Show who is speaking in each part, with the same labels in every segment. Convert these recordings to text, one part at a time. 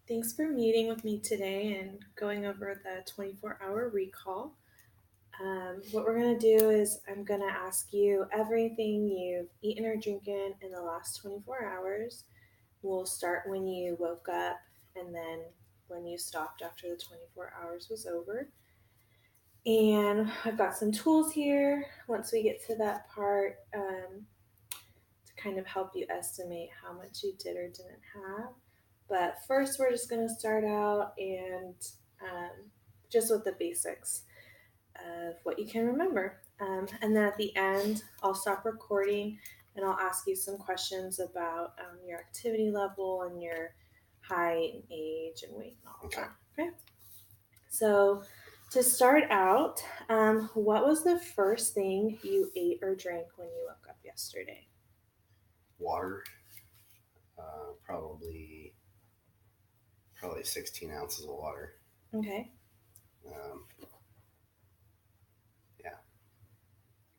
Speaker 1: Thanks for meeting with me today and going over the 24-hour recall. What we're going to do is I'm going to ask you everything you've eaten or drinking in the last 24 hours. We'll start when you woke up and then when you stopped after the 24 hours was over. And I've got some tools here once we get to that part to kind of help you estimate how much you did or didn't have. But first, we're just going to start out and um, just with the basics of what you can remember. And then at the end, I'll stop recording and I'll ask you some questions about your activity level and your height and age and weight and all of that. Okay. So to start out, what was the first thing you ate or drank when you woke up yesterday?
Speaker 2: Water, probably 16 ounces of water.
Speaker 1: Okay.
Speaker 2: Um, yeah.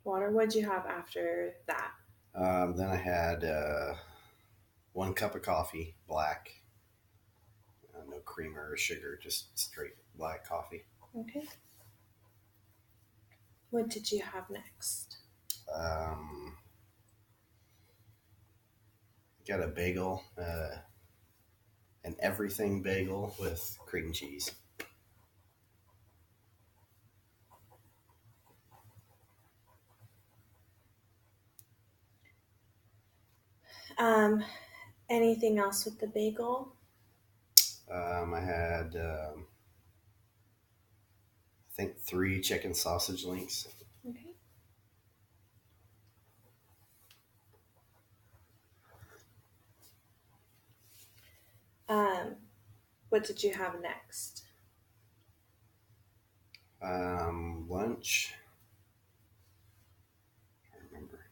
Speaker 1: Water. What'd you have after that?
Speaker 2: Then I had 1 cup of coffee, black, no creamer or sugar, just straight black coffee.
Speaker 1: Okay. What did you have next?
Speaker 2: Got a bagel, an everything bagel with cream cheese.
Speaker 1: Anything else with the bagel?
Speaker 2: I had, I think, 3 chicken sausage links.
Speaker 1: Okay. What did you have next?
Speaker 2: Lunch. I can't remember.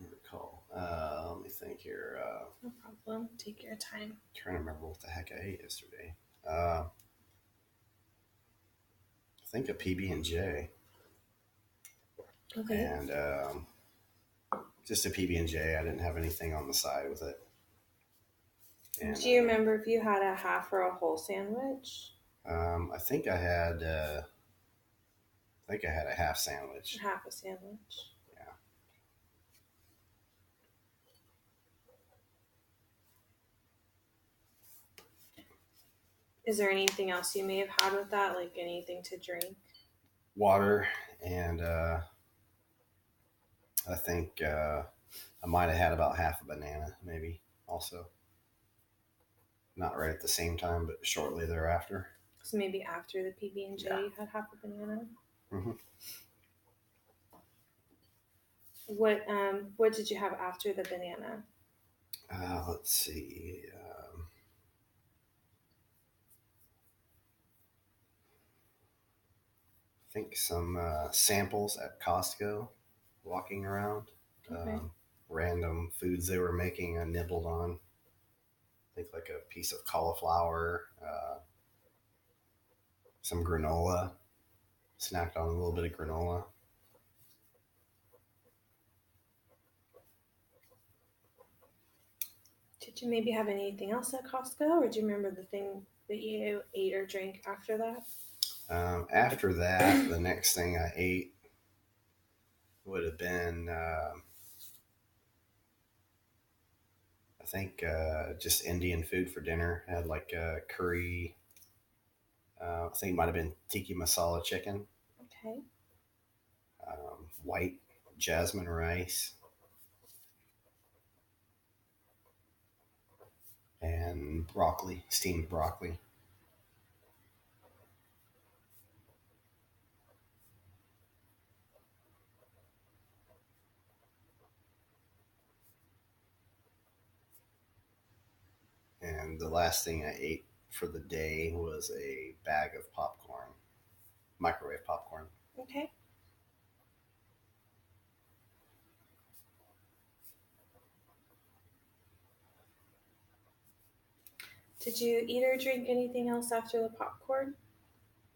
Speaker 2: Recall. Let me think here.
Speaker 1: No problem. Take your time.
Speaker 2: Trying to remember what the heck I ate yesterday. I think a PB and J.
Speaker 1: Okay.
Speaker 2: And just a PB and J. I didn't have anything on the side with it.
Speaker 1: And, do you remember if you had a half or a whole sandwich?
Speaker 2: I think I had. A half sandwich.
Speaker 1: Half a sandwich.
Speaker 2: Yeah.
Speaker 1: Is there anything else you may have had with that, like anything to drink?
Speaker 2: Water, and I think I might have had about half a banana, maybe also. Not right at the same time, but shortly thereafter.
Speaker 1: So maybe after the PB and J, you had half a banana.
Speaker 2: Mm-hmm.
Speaker 1: What did you have after the banana?
Speaker 2: Let's see. I think some samples at Costco, walking around.
Speaker 1: Okay.
Speaker 2: Random foods they were making, I nibbled on. I think like a piece of cauliflower, some granola. Snacked on a little bit of granola.
Speaker 1: Did you maybe have anything else at Costco, or do you remember the thing that you ate or drank after that?
Speaker 2: After that, the next thing I ate would have been, I think, just Indian food for dinner. I had like a curry. I think it might have been tiki masala chicken.
Speaker 1: Okay.
Speaker 2: White jasmine rice. And broccoli, steamed broccoli. And the last thing I ate for the day was a bag of popcorn, microwave popcorn.
Speaker 1: Okay. Did you eat or drink anything else after the popcorn?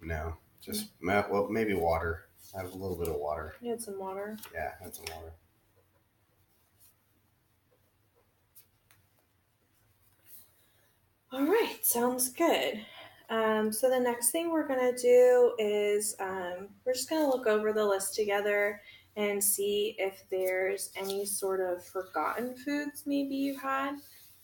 Speaker 2: No, just well, maybe water. I have a little bit of water.
Speaker 1: You had some water.
Speaker 2: Yeah, I had some water.
Speaker 1: All right, sounds good. So the next thing we're gonna do is we're just gonna look over the list together and see if there's any sort of forgotten foods maybe you had.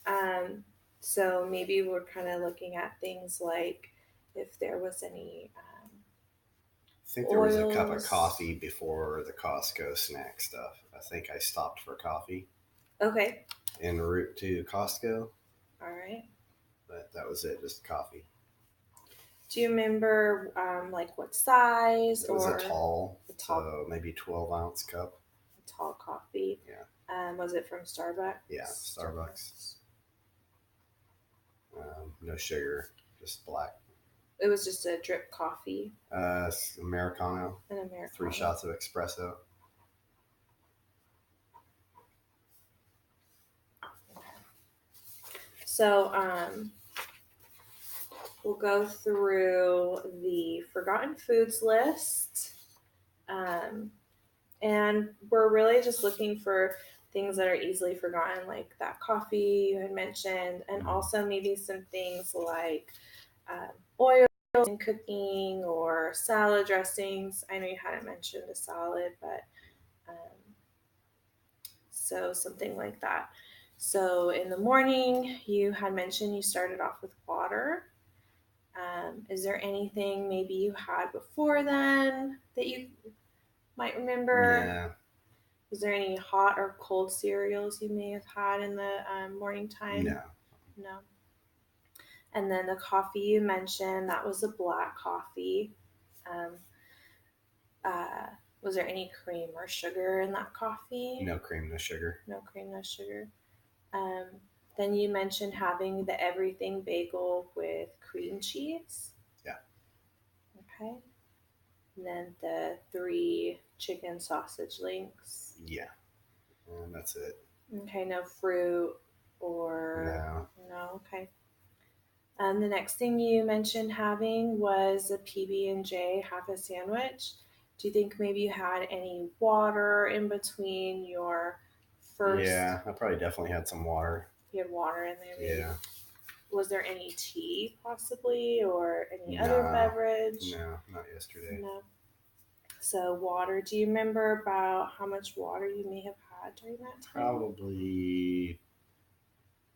Speaker 1: Um, so maybe we're kind of looking at things like if there was any
Speaker 2: I think there was a cup of
Speaker 1: oils.
Speaker 2: coffee before the Costco snack stuff. I think I stopped for coffee
Speaker 1: Okay,
Speaker 2: en route to Costco,
Speaker 1: all right.
Speaker 2: but that was it, just coffee.
Speaker 1: Do you remember like what size
Speaker 2: It was a
Speaker 1: or
Speaker 2: tall,
Speaker 1: the tall
Speaker 2: so maybe 12-ounce cup.
Speaker 1: tall coffee?
Speaker 2: Yeah,
Speaker 1: Was it from Starbucks?
Speaker 2: yeah, Starbucks. No sugar, just black.
Speaker 1: It was just a drip coffee,
Speaker 2: Americano,
Speaker 1: an
Speaker 2: 3 shots
Speaker 1: Americano.
Speaker 2: of espresso.
Speaker 1: So we'll go through the forgotten foods list. Um, and we're really just looking for things that are easily forgotten, like that coffee you had mentioned, and also maybe some things like oil in cooking or salad dressings. I know you hadn't mentioned a salad, but um, so something like that. So in the morning, you had mentioned you started off with water. Is there anything maybe you had before then that you might remember?
Speaker 2: Nah,
Speaker 1: Is there any hot or cold cereals you may have had in the morning time?
Speaker 2: no,
Speaker 1: No. And then the coffee you mentioned, that was a black coffee. Um, uh, was there any cream or sugar in that coffee?
Speaker 2: no cream, no sugar.
Speaker 1: No cream, no sugar. Um, then you mentioned having the everything bagel with cream cheese.
Speaker 2: Yeah,
Speaker 1: Okay. And then the 3 chicken sausage links.
Speaker 2: yeah, and that's it.
Speaker 1: Okay, no fruit or
Speaker 2: No,
Speaker 1: no. Okay. The next thing you mentioned having was a PB and J half a sandwich. Do you think maybe you had any water in between your first?
Speaker 2: yeah, I probably definitely had some water.
Speaker 1: You had water in there, maybe.
Speaker 2: Yeah,
Speaker 1: Was there any tea possibly or any other
Speaker 2: nah,
Speaker 1: beverage?
Speaker 2: no, not yesterday.
Speaker 1: No. So water. Do you remember about how much water you may have had during that time?
Speaker 2: Probably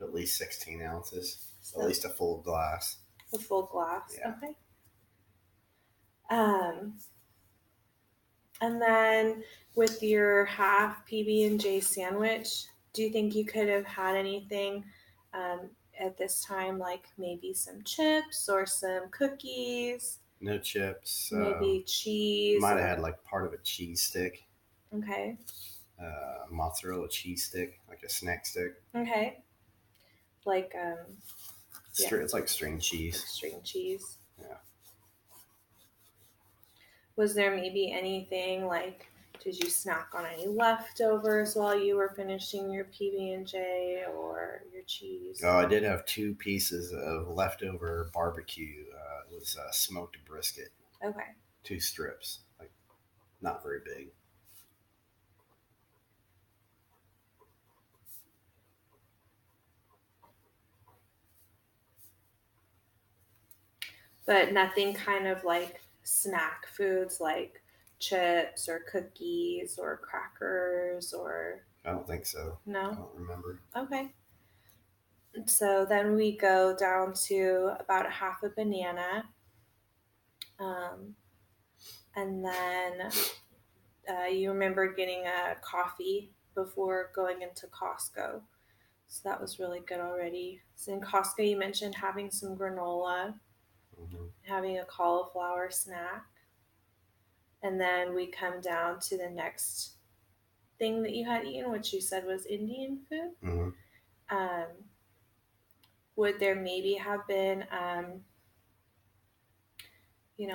Speaker 2: at least 16 ounces, at
Speaker 1: So
Speaker 2: least a full glass.
Speaker 1: a full glass.
Speaker 2: Yeah.
Speaker 1: Okay. Um, and then with your half PB and J sandwich, do you think you could have had anything um, at this time, like maybe some chips or some cookies,
Speaker 2: No chips.
Speaker 1: maybe cheese
Speaker 2: Might have had
Speaker 1: or
Speaker 2: like part of a cheese stick,
Speaker 1: okay,
Speaker 2: mozzarella cheese stick, like a snack stick.
Speaker 1: okay, like yeah,
Speaker 2: It's like string
Speaker 1: like
Speaker 2: cheese.
Speaker 1: string cheese.
Speaker 2: Yeah.
Speaker 1: Was there maybe anything like? Did you snack on any leftovers while you were finishing your PB and J or your cheese?
Speaker 2: Oh, I did have 2 pieces of leftover barbecue. It was smoked brisket,
Speaker 1: Okay.
Speaker 2: 2 strips, like not very big.
Speaker 1: But nothing kind of like snack foods like chips or cookies or crackers or
Speaker 2: I don't think so. I
Speaker 1: no?
Speaker 2: don't remember.
Speaker 1: Okay. So then we go down to about a half a banana. Um, and then you remember getting a coffee before going into Costco. So that was really good already. So in Costco, you mentioned having some granola,
Speaker 2: Mm-hmm.
Speaker 1: having a cauliflower snack. And then we come down to the next thing that you had eaten, which you said was Indian food.
Speaker 2: Mm-hmm.
Speaker 1: Um, would there maybe have been,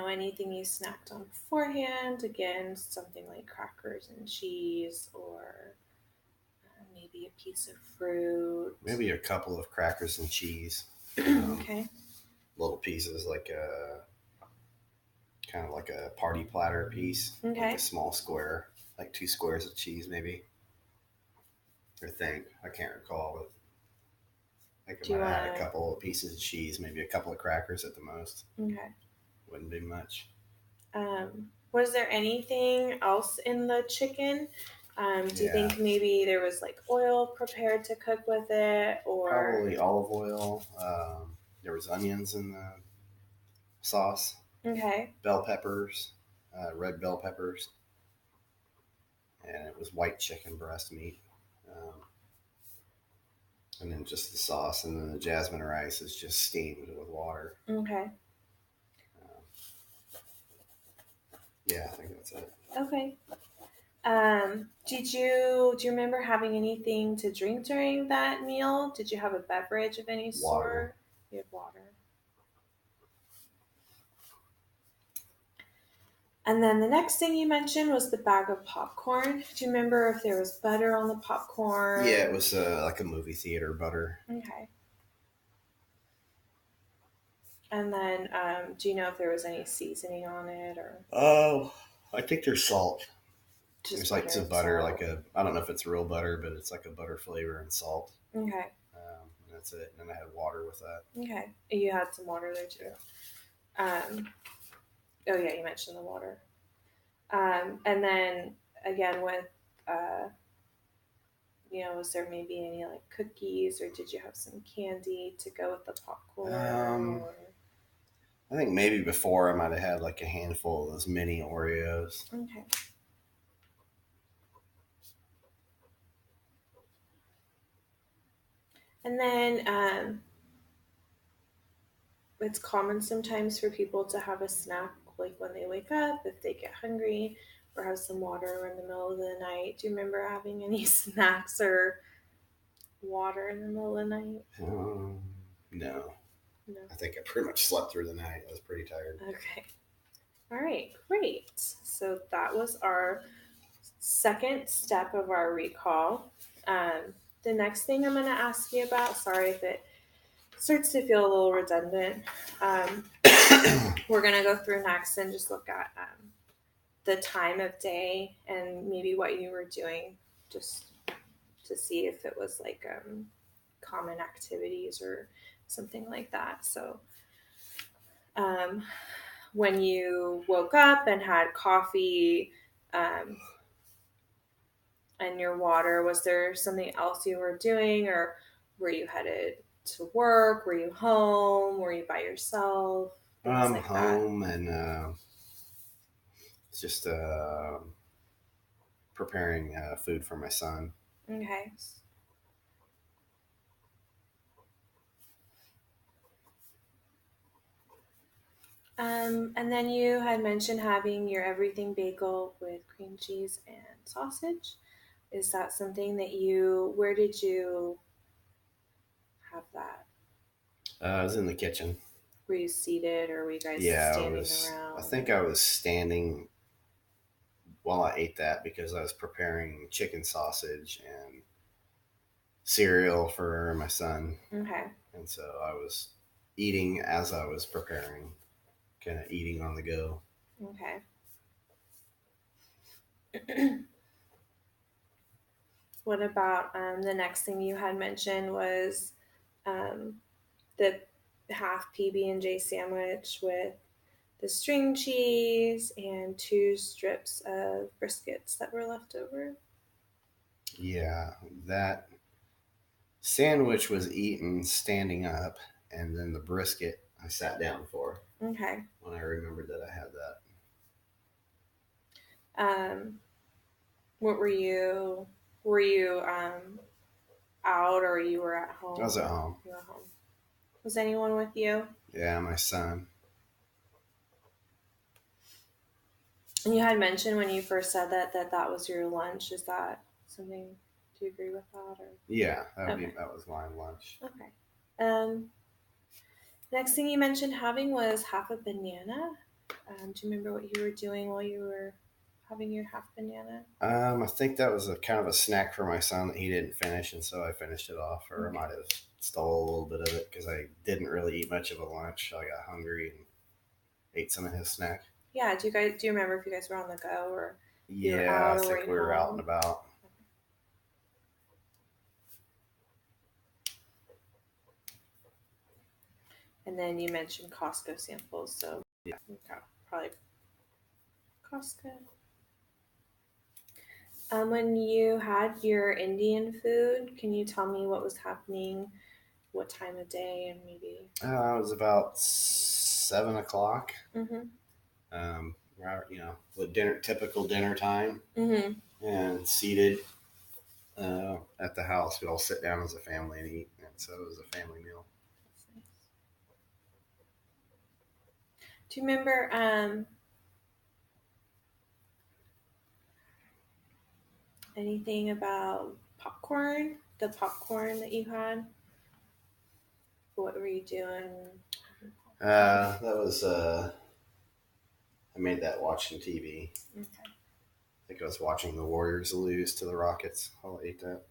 Speaker 1: anything you snacked on beforehand? Again, something like crackers and cheese, or maybe a piece of fruit.
Speaker 2: Maybe a couple of crackers and cheese.
Speaker 1: Okay.
Speaker 2: Little pieces, like a kind of like a party platter piece, like
Speaker 1: Okay.
Speaker 2: a small square, like 2 squares of cheese, maybe. I think I can't recall, but I think
Speaker 1: Do
Speaker 2: I
Speaker 1: you
Speaker 2: might have
Speaker 1: want
Speaker 2: had a couple of pieces of cheese, maybe a couple of crackers at the most.
Speaker 1: to? Okay.
Speaker 2: Wouldn't be much.
Speaker 1: Was there anything else in the chicken? Do you
Speaker 2: Yeah,
Speaker 1: think maybe there was like oil prepared to cook with it, or
Speaker 2: probably olive oil. There was onions in the sauce,
Speaker 1: okay,
Speaker 2: bell peppers, red bell peppers, and it was white chicken breast meat. Um, and then just the sauce, and then the jasmine rice is just steamed with water.
Speaker 1: okay,
Speaker 2: Um, yeah, I think that's it.
Speaker 1: okay. Do you remember having anything to drink during that meal? Did you have a beverage of any
Speaker 2: Water.
Speaker 1: sort? You had water. And then the next thing you mentioned was the bag of popcorn. Do you remember if there was butter on the popcorn?
Speaker 2: Yeah, it was like a movie theater butter.
Speaker 1: Okay. And then, do you know if there was any seasoning on it or
Speaker 2: Oh, I think there's salt.
Speaker 1: just
Speaker 2: There's like
Speaker 1: butter
Speaker 2: some
Speaker 1: and
Speaker 2: butter,
Speaker 1: salt?
Speaker 2: like I don't know if it's real butter, but it's like a butter flavor and salt.
Speaker 1: Okay.
Speaker 2: And that's it. And then I had water with that.
Speaker 1: Okay. You had some water there too. Um, oh yeah, you mentioned the water. And then again with, uh, was there maybe any like cookies or did you have some candy to go with the popcorn? Or...
Speaker 2: I think maybe before I might have had like a handful of those mini Oreos.
Speaker 1: Okay. And then it's common sometimes for people to have a snack like when they wake up, if they get hungry, or have some water in the middle of the night. Do you remember having any snacks or water in the middle of the night?
Speaker 2: No.
Speaker 1: No.
Speaker 2: I think I pretty much slept through the night. I was pretty tired.
Speaker 1: Okay. All right, great. So that was our second step of our recall. The next thing I'm going to ask you about, sorry if it starts to feel a little redundant, we're going to go through next and just look at the time of day and maybe what you were doing just to see if it was like common activities or something like that. So when you woke up and had coffee and your water, was there something else you were doing, or were you headed to work? Were you home? Were you by yourself?
Speaker 2: I'm like home that. And just preparing food for my son.
Speaker 1: Okay. And then you had mentioned having your everything bagel with cream cheese and sausage. Is that something that where did you have that?
Speaker 2: I was in the kitchen.
Speaker 1: Were you seated or were you guys standing around?
Speaker 2: I think I was standing while I ate that because I was preparing chicken sausage and cereal for my son.
Speaker 1: Okay.
Speaker 2: And so I was eating as I was preparing, kind of eating on the go.
Speaker 1: Okay. What about the next thing you had mentioned was the half PB&J sandwich with the string cheese and 2 strips of briskets that were left over?
Speaker 2: Yeah, that sandwich was eaten standing up, and then the brisket I sat down for.
Speaker 1: Okay.
Speaker 2: When I remembered that I had
Speaker 1: that. What were you? Were you out or you were at home?
Speaker 2: I was at home.
Speaker 1: You were home. Was anyone with you?
Speaker 2: Yeah, my son.
Speaker 1: And you had mentioned when you first said that was your lunch. Is that something? Do you agree with that? Or?
Speaker 2: Yeah, that was my lunch.
Speaker 1: Okay. Next thing you mentioned having was half a banana. Do you remember what you were doing while you were having your half banana?
Speaker 2: I think that was a kind of a snack for my son that he didn't finish, and so I finished it off, or I might have stole a little bit of it because I didn't really eat much of a lunch. So I got hungry and ate some of his snack.
Speaker 1: Yeah. Do you remember if you guys were on the go or?
Speaker 2: Yeah, I think we were out and about.
Speaker 1: And then you mentioned Costco samples, so
Speaker 2: Yeah.
Speaker 1: we've got probably Costco. When you had your Indian food, can you tell me what was happening, what time of day, and maybe?
Speaker 2: It was about 7 o'clock.
Speaker 1: Mm-hmm.
Speaker 2: With typical dinner time,
Speaker 1: Mm-hmm.
Speaker 2: and seated at the house. We all sit down as a family and eat, and so it was a family meal.
Speaker 1: Do you remember anything about popcorn? The popcorn that you had? What were you doing?
Speaker 2: That was I made that watching TV.
Speaker 1: Okay.
Speaker 2: I think I was watching the Warriors lose to the Rockets. I'll eat that.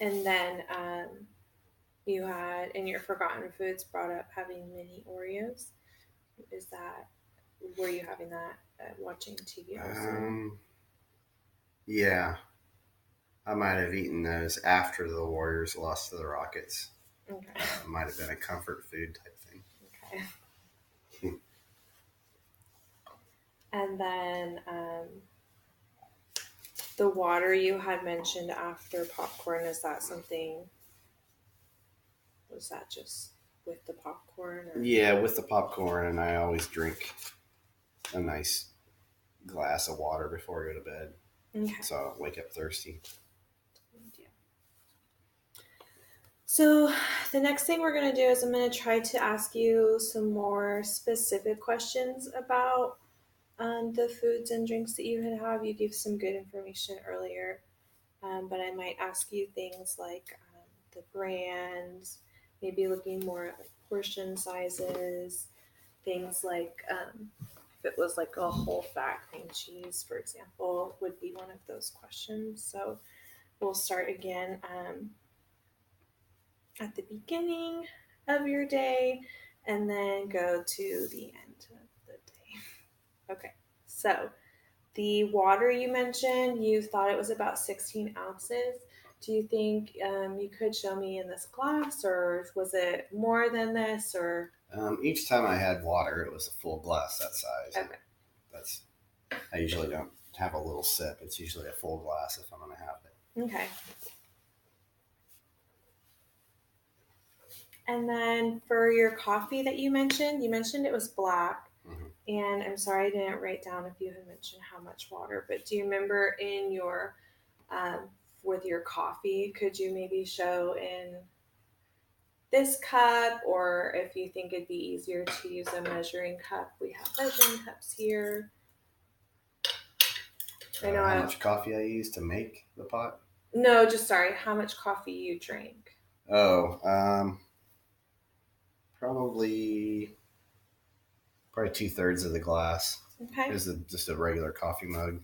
Speaker 1: And then you had in your forgotten foods brought up having mini Oreos. Were you having that watching TV also?
Speaker 2: Yeah, I might have eaten those after the Warriors lost to the Rockets.
Speaker 1: Okay.
Speaker 2: Might have been a comfort food type thing.
Speaker 1: Okay. And then the water you had mentioned after popcorn, is that something? Was that just with the popcorn? Or?
Speaker 2: Yeah, with the popcorn, and I always drink a nice glass of water before I go to bed.
Speaker 1: Okay.
Speaker 2: So I don't wake up thirsty.
Speaker 1: So the next thing we're going to do is I'm going to try to ask you some more specific questions about the foods and drinks that you had. You gave some good information earlier, but I might ask you things like the brands, maybe looking more at like portion sizes, things like if it was like a whole fat cream cheese, for example, would be one of those questions. So we'll start again at the beginning of your day and then go to the end of the day. Okay, so the water you mentioned, you thought it was about 16 ounces. Do you think you could show me in this glass, or was it more than this? Or
Speaker 2: each time I had water, it was a full glass that size.
Speaker 1: Okay.
Speaker 2: I usually don't have a little sip. It's usually a full glass if I'm going to have it.
Speaker 1: Okay. And then for your coffee that you mentioned it was black.
Speaker 2: Mm-hmm.
Speaker 1: And I'm sorry I didn't write down if you had mentioned how much water, but do you remember in your with your coffee, could you maybe show in this cup, or if you think it'd be easier to use a measuring cup, we have measuring cups here.
Speaker 2: I know how much coffee I use to make the pot?
Speaker 1: No, just sorry, how much coffee you drink?
Speaker 2: Oh, probably 2/3 of the glass.
Speaker 1: Okay.
Speaker 2: Is just a regular coffee mug.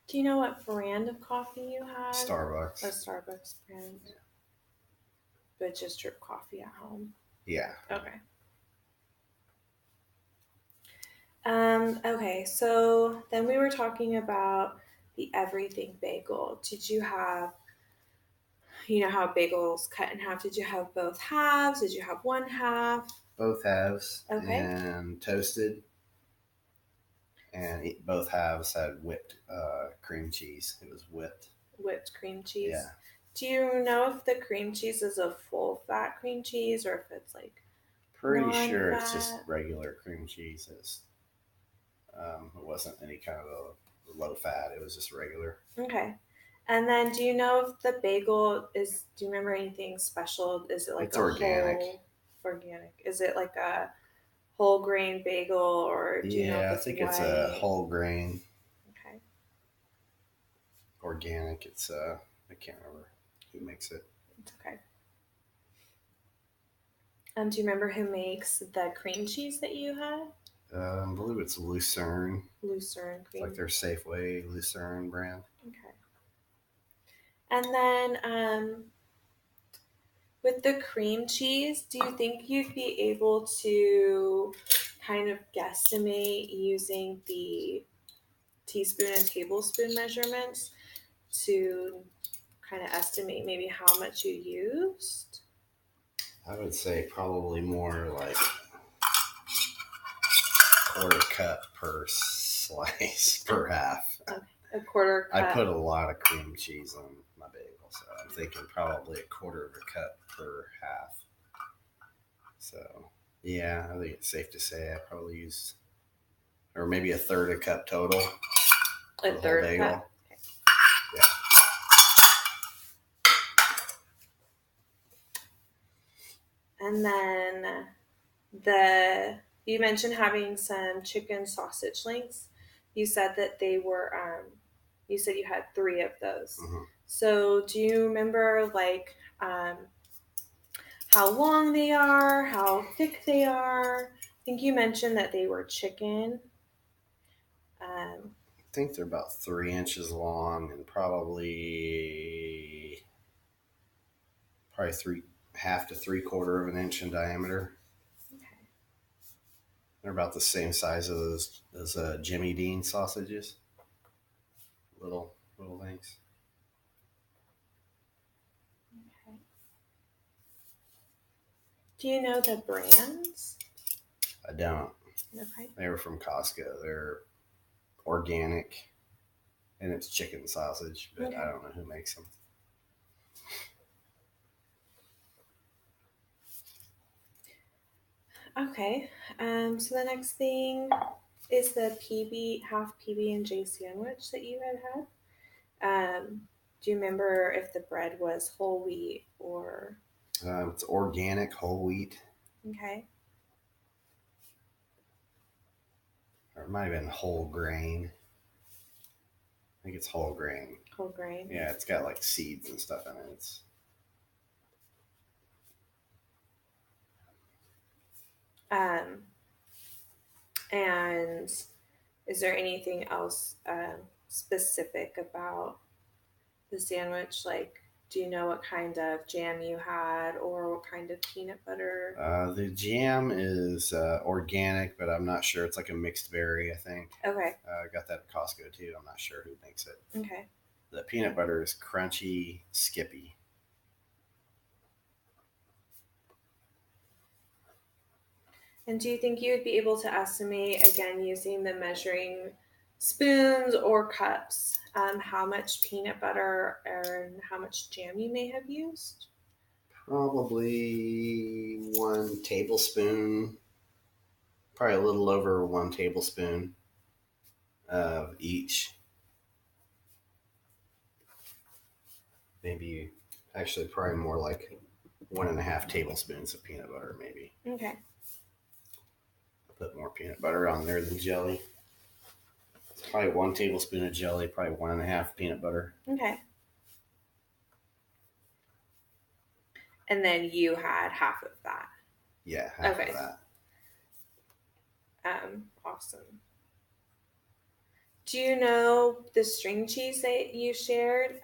Speaker 1: Do you know what brand of coffee you had?
Speaker 2: Starbucks.
Speaker 1: A Starbucks brand. Yeah. But just drip coffee at home.
Speaker 2: Yeah.
Speaker 1: Okay. Okay, so then we were talking about the everything bagel. Did you have, you know how bagels cut in half? Did you have both halves? Did you have one half?
Speaker 2: Both halves.
Speaker 1: Okay.
Speaker 2: And toasted. And both halves had whipped cream cheese. It was whipped.
Speaker 1: Whipped cream cheese?
Speaker 2: Yeah.
Speaker 1: Do you know if the cream cheese is a full fat cream cheese or if it's like
Speaker 2: Pretty
Speaker 1: non-fat?
Speaker 2: sure it's just regular cream cheese. It wasn't any kind of a low fat. It was just regular.
Speaker 1: Okay. And then do you know if the bagel do you remember anything special? Is it like
Speaker 2: it's organic?
Speaker 1: Organic. Is it like a whole grain bagel, or do you know if
Speaker 2: I think it's a whole grain.
Speaker 1: Okay.
Speaker 2: Organic. It's I can't remember who makes it.
Speaker 1: It's okay. Do you remember who makes the cream cheese that you had?
Speaker 2: I believe it's Lucerne.
Speaker 1: Lucerne cream.
Speaker 2: It's like their Safeway Lucerne brand.
Speaker 1: Okay. And then With the cream cheese, do you think you'd be able to kind of guesstimate using the teaspoon and tablespoon measurements to kind of estimate maybe how much you used?
Speaker 2: I would say probably more like quarter cup per slice per half.
Speaker 1: Okay. A quarter cup.
Speaker 2: I put a lot of cream cheese on my bagel, so I'm thinking probably a quarter of a cup per half. So yeah, I think it's safe to say I probably used, or maybe a third a cup total.
Speaker 1: A third cup. Okay.
Speaker 2: Yeah.
Speaker 1: And then you mentioned having some chicken sausage links. You said that they were you said you had 3 of those.
Speaker 2: Mm-hmm.
Speaker 1: So do you remember like how long they are, how thick they are? I think you mentioned that they were chicken.
Speaker 2: I think they're about 3 inches long and probably 3.5 to 3/4 of an inch in diameter.
Speaker 1: Okay.
Speaker 2: They're about the same size as those Jimmy Dean sausages. Little things.
Speaker 1: Okay. Do you know the brands?
Speaker 2: I don't.
Speaker 1: Okay.
Speaker 2: They were from Costco. They're organic, and it's chicken sausage, but
Speaker 1: Okay.
Speaker 2: I don't know who makes them.
Speaker 1: Okay. So the next thing is the half PB&J sandwich that you had. Do you remember if the bread was whole wheat or?
Speaker 2: It's organic whole wheat.
Speaker 1: Okay.
Speaker 2: Or it might have been whole grain. I think it's whole grain.
Speaker 1: Whole grain.
Speaker 2: Yeah, it's got like seeds and stuff in it.
Speaker 1: And is there anything else specific about the sandwich? Like, do you know what kind of jam you had or what kind of peanut butter?
Speaker 2: The jam is organic, but I'm not sure. It's like a mixed berry, I think.
Speaker 1: Okay.
Speaker 2: I got that at Costco too. I'm not sure who makes it.
Speaker 1: Okay.
Speaker 2: The peanut butter is crunchy Skippy.
Speaker 1: And do you think you would be able to estimate, again, using the measuring spoons or cups, how much peanut butter and how much jam you may have used?
Speaker 2: Probably 1 tablespoon, probably a little over 1 tablespoon of each. Maybe, actually, probably more like 1.5 tablespoons of peanut butter, maybe.
Speaker 1: Okay.
Speaker 2: Put more peanut butter on there than jelly. It's probably 1 tablespoon of jelly, probably 1.5 peanut butter.
Speaker 1: Okay. And then you had half of that.
Speaker 2: Yeah, half
Speaker 1: Okay.
Speaker 2: of that.
Speaker 1: Awesome. Do you know the string cheese that you shared?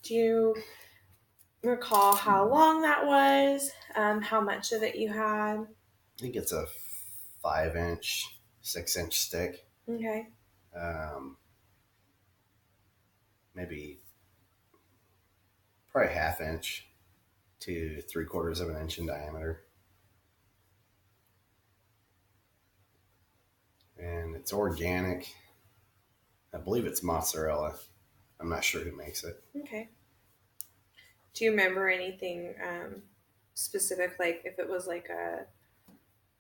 Speaker 1: Do you recall how long that was? How much of it you had?
Speaker 2: I think it's a 5-inch, 6-inch stick.
Speaker 1: Okay.
Speaker 2: Maybe probably 1/2 inch to 3/4 of an inch in diameter. And it's organic. I believe it's mozzarella. I'm not sure who makes it.
Speaker 1: Okay. Do you remember anything specific, like if it was like a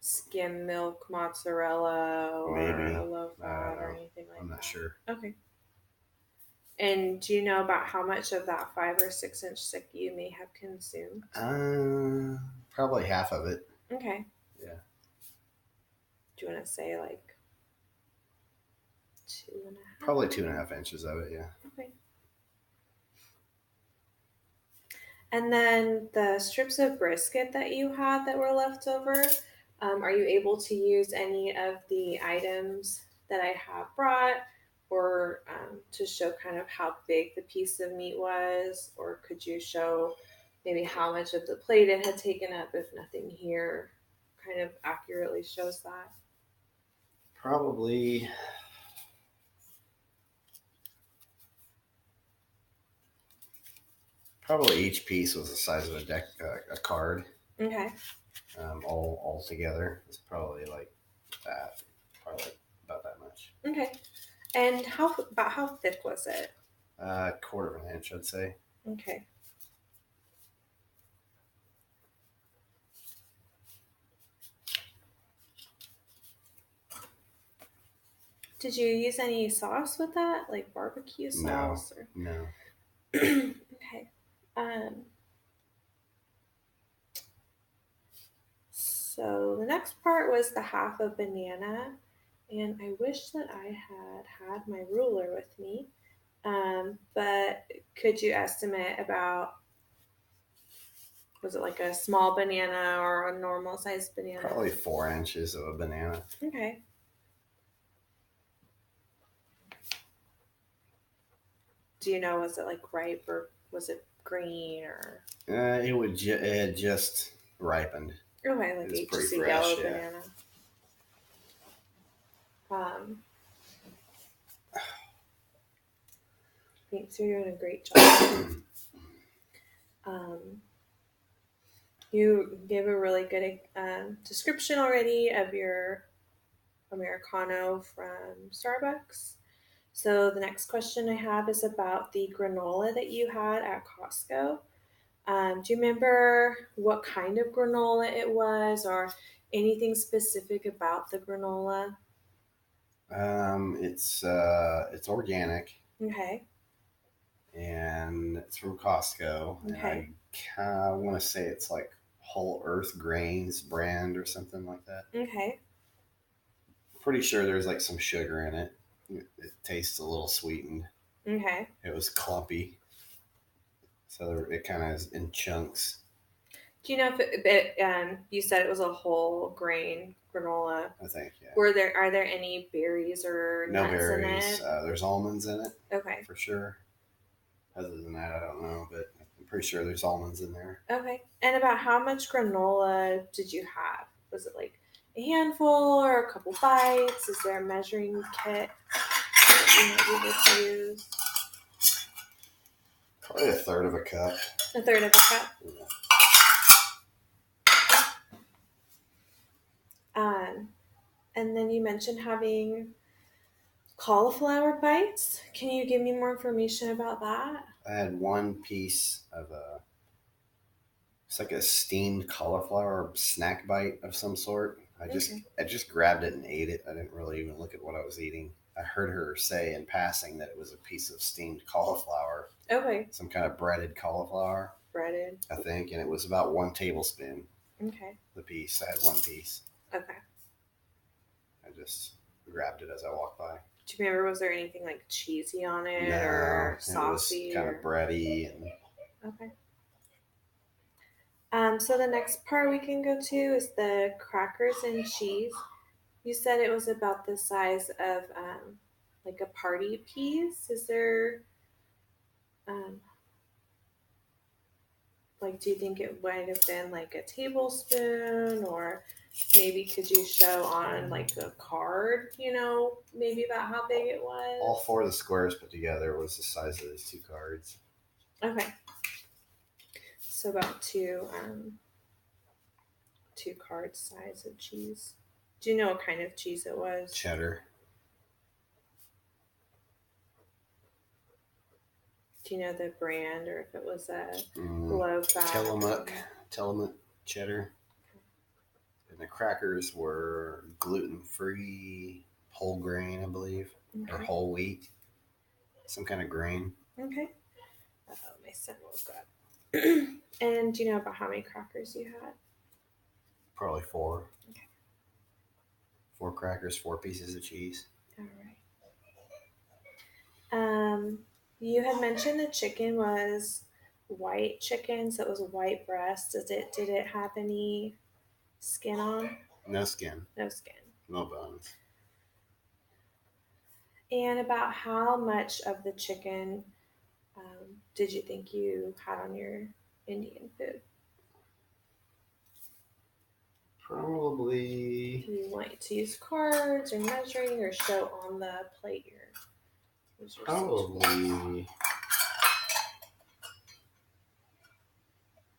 Speaker 1: skim milk mozzarella or
Speaker 2: Maybe.
Speaker 1: a low fat or anything like that?
Speaker 2: I'm not sure.
Speaker 1: Okay. And do you know about how much of that 5 or 6-inch stick you may have consumed?
Speaker 2: Probably half of it.
Speaker 1: Okay.
Speaker 2: Yeah.
Speaker 1: Do you want to say like 2.5?
Speaker 2: Probably 2.5 inches of it, yeah.
Speaker 1: Okay. And then the strips of brisket that you had that were left over, are you able to use any of the items that I have brought or to show kind of how big the piece of meat was? Or could you show maybe how much of the plate it had taken up, if nothing here kind of accurately shows that.
Speaker 2: Probably each piece was the size of a deck, a card.
Speaker 1: Okay.
Speaker 2: All together. It's probably like that. Probably about that much.
Speaker 1: Okay. And how thick was it?
Speaker 2: Quarter of an inch, I'd say.
Speaker 1: Okay. Did you use any sauce with that, like barbecue sauce?
Speaker 2: No.
Speaker 1: Okay. So the next part was the half a banana, and I wish that I had my ruler with me. But could you estimate about, was it like a small banana or a normal sized banana?
Speaker 2: Probably 4 inches of a banana.
Speaker 1: Okay. Do you know, was it like ripe or was it green or?
Speaker 2: It had just ripened.
Speaker 1: Okay, like
Speaker 2: It's pretty
Speaker 1: HC
Speaker 2: fresh,
Speaker 1: yellow
Speaker 2: yeah.
Speaker 1: banana. Thanks, you're doing a great job. You gave a really good description already of your Americano from Starbucks. So the next question I have is about the granola that you had at Costco. Do you remember what kind of granola it was, or anything specific about the granola?
Speaker 2: It's organic.
Speaker 1: Okay.
Speaker 2: And it's from Costco.
Speaker 1: Okay.
Speaker 2: And I want to say it's like Whole Earth Grains brand or something like that.
Speaker 1: Okay.
Speaker 2: Pretty sure there's like some sugar in it. It tastes a little sweetened.
Speaker 1: Okay.
Speaker 2: It was clumpy, so it kind of is in chunks.
Speaker 1: Do you know if you said it was a whole grain granola?
Speaker 2: I think, yeah.
Speaker 1: Are there any berries or
Speaker 2: No
Speaker 1: nuts
Speaker 2: berries.
Speaker 1: in it?
Speaker 2: There's almonds in it.
Speaker 1: Okay.
Speaker 2: For sure. Other than that, I don't know, but I'm pretty sure there's almonds in there.
Speaker 1: Okay. And about how much granola did you have? Was it like a handful or a couple bites? Is there a measuring kit that you might be able to use?
Speaker 2: Probably a third of a cup.
Speaker 1: A third of a cup?
Speaker 2: Yeah.
Speaker 1: And then you mentioned having cauliflower bites. Can you give me more information about that?
Speaker 2: I had one piece of it's like a steamed cauliflower snack bite of some sort. I just grabbed it and ate it. I didn't really even look at what I was eating. I heard her say in passing that it was a piece of steamed cauliflower.
Speaker 1: Okay.
Speaker 2: Some kind of breaded cauliflower.
Speaker 1: Breaded.
Speaker 2: I think, and it was about 1 tablespoon.
Speaker 1: Okay.
Speaker 2: The piece. I had one piece.
Speaker 1: Okay.
Speaker 2: I just grabbed it as I walked by.
Speaker 1: Do you remember, was there anything like cheesy on it
Speaker 2: No,
Speaker 1: or saucy?
Speaker 2: It was kind of bready.
Speaker 1: Okay. So the next part we can go to is the crackers and cheese. You said it was about the size of like a party piece. Is there like, do you think it might have been like a tablespoon, or maybe could you show on like a card, maybe about how big it was?
Speaker 2: All 4 of the squares put together was the size of these 2 cards.
Speaker 1: Okay. So about two card size of cheese. Do you know what kind of cheese it was?
Speaker 2: Cheddar.
Speaker 1: Do you know the brand, or if it was a low fat?
Speaker 2: Tillamook cheddar. And the crackers were gluten-free, whole grain, I believe, or whole wheat, some kind of grain.
Speaker 1: Okay. Oh, my son woke up. And do you know about how many crackers you had?
Speaker 2: Probably 4.
Speaker 1: Okay.
Speaker 2: 4 crackers, 4 pieces of cheese.
Speaker 1: All right. You had mentioned the chicken was white chicken, so it was a white breast. Did it have any skin on?
Speaker 2: No skin.
Speaker 1: No skin.
Speaker 2: No bones.
Speaker 1: And about how much of the chicken did you think you had on your Indian food?
Speaker 2: Probably.
Speaker 1: Do you want to use cards or measuring or show on the plate your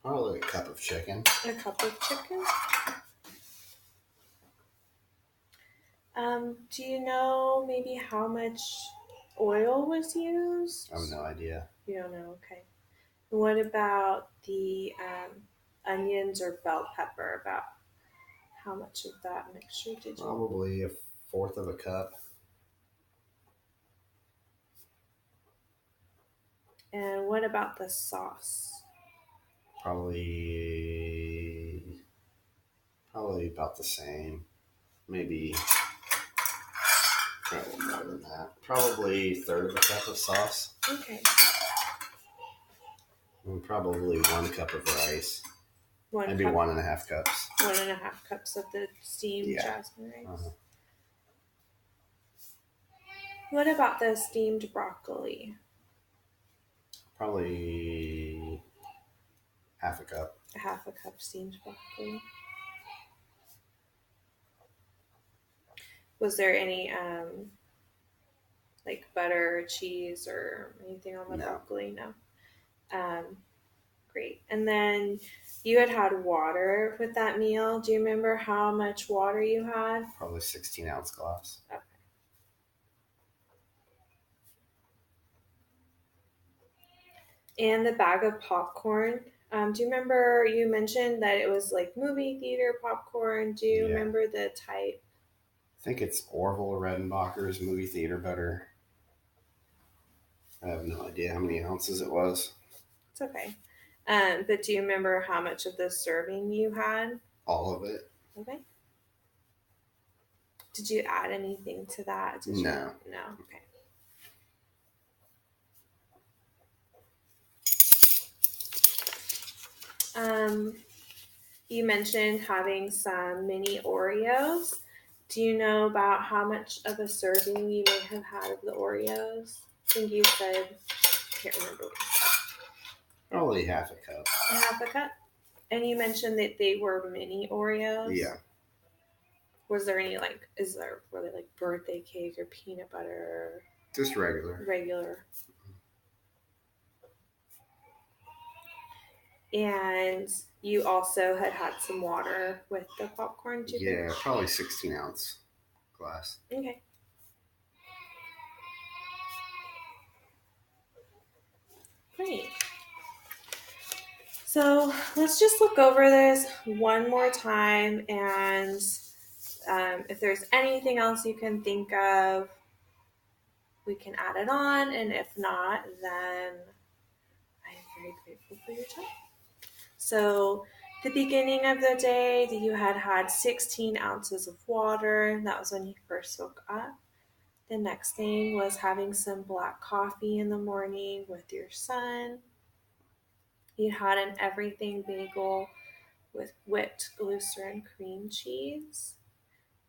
Speaker 2: Probably a cup of chicken.
Speaker 1: A cup of chicken. Do you know maybe how much oil was used?
Speaker 2: I have no idea.
Speaker 1: You don't know, okay. What about the onions or bell pepper? About how much of that mixture did you?
Speaker 2: Probably a fourth of a cup.
Speaker 1: And what about the sauce?
Speaker 2: Probably about the same. Maybe more than that. Probably a third of a cup of sauce.
Speaker 1: Okay.
Speaker 2: And probably 1 cup of rice. Maybe
Speaker 1: Cup,
Speaker 2: 1.5 cups.
Speaker 1: 1.5 cups of the steamed jasmine rice.
Speaker 2: Uh-huh.
Speaker 1: What about the steamed broccoli?
Speaker 2: Probably half a cup.
Speaker 1: Half a cup steamed broccoli. Was there any like butter or cheese or anything on the broccoli? No. Great. And then you had water with that meal. Do you remember how much water you had?
Speaker 2: Probably 16-ounce glass.
Speaker 1: Okay. And the bag of popcorn. Do you remember you mentioned that it was like movie theater popcorn? Do you remember the type?
Speaker 2: I think it's Orville Redenbacher's movie theater butter. I have no idea how many ounces it was.
Speaker 1: It's okay. But do you remember how much of the serving you had?
Speaker 2: All of it.
Speaker 1: Okay. Did you add anything to that?
Speaker 2: No.
Speaker 1: No. Okay. You mentioned having some mini Oreos. Do you know about how much of a serving you may have had of the Oreos? I think you said, I can't remember what you said.
Speaker 2: Probably half a cup.
Speaker 1: Half a cup? And you mentioned that they were mini Oreos?
Speaker 2: Yeah.
Speaker 1: Was there any were they like birthday cake or peanut butter?
Speaker 2: Just regular.
Speaker 1: Regular. And you also had some water with the popcorn too?
Speaker 2: Yeah, probably 16-ounce glass.
Speaker 1: Okay. Great. So let's just look over this one more time, and if there's anything else you can think of, we can add it on, and if not, then I am very grateful for your time. So the beginning of the day, you had 16 ounces of water. That was when you first woke up. The next thing was having some black coffee in the morning with your son. You had an everything bagel with whipped glycerin cream cheese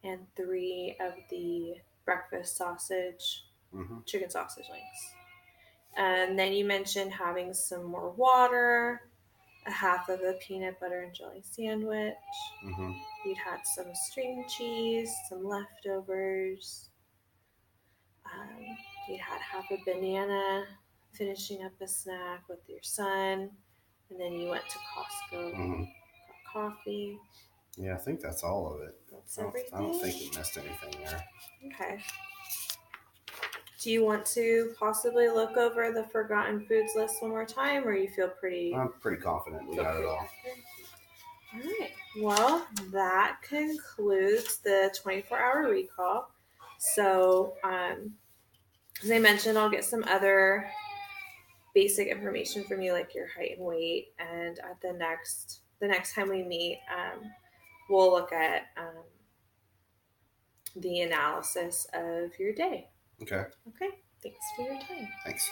Speaker 1: and 3 of the breakfast sausage, chicken sausage links. And then you mentioned having some more water, a half of a peanut butter and jelly sandwich. You'd had some string cheese, some leftovers. You'd had half a banana, finishing up a snack with your son. And then you went to Costco, got coffee.
Speaker 2: Yeah, I think that's all of it.
Speaker 1: That's everything.
Speaker 2: I don't think we missed anything there.
Speaker 1: Okay. Do you want to possibly look over the forgotten foods list one more time, or you feel pretty...
Speaker 2: I'm pretty confident we got it all.
Speaker 1: All right. Well, that concludes the 24-hour recall. So, as I mentioned, I'll get some other basic information from you, like your height and weight. And at the next time we meet, we'll look at the analysis of your day.
Speaker 2: Okay.
Speaker 1: Okay. Thanks for your time.
Speaker 2: Thanks.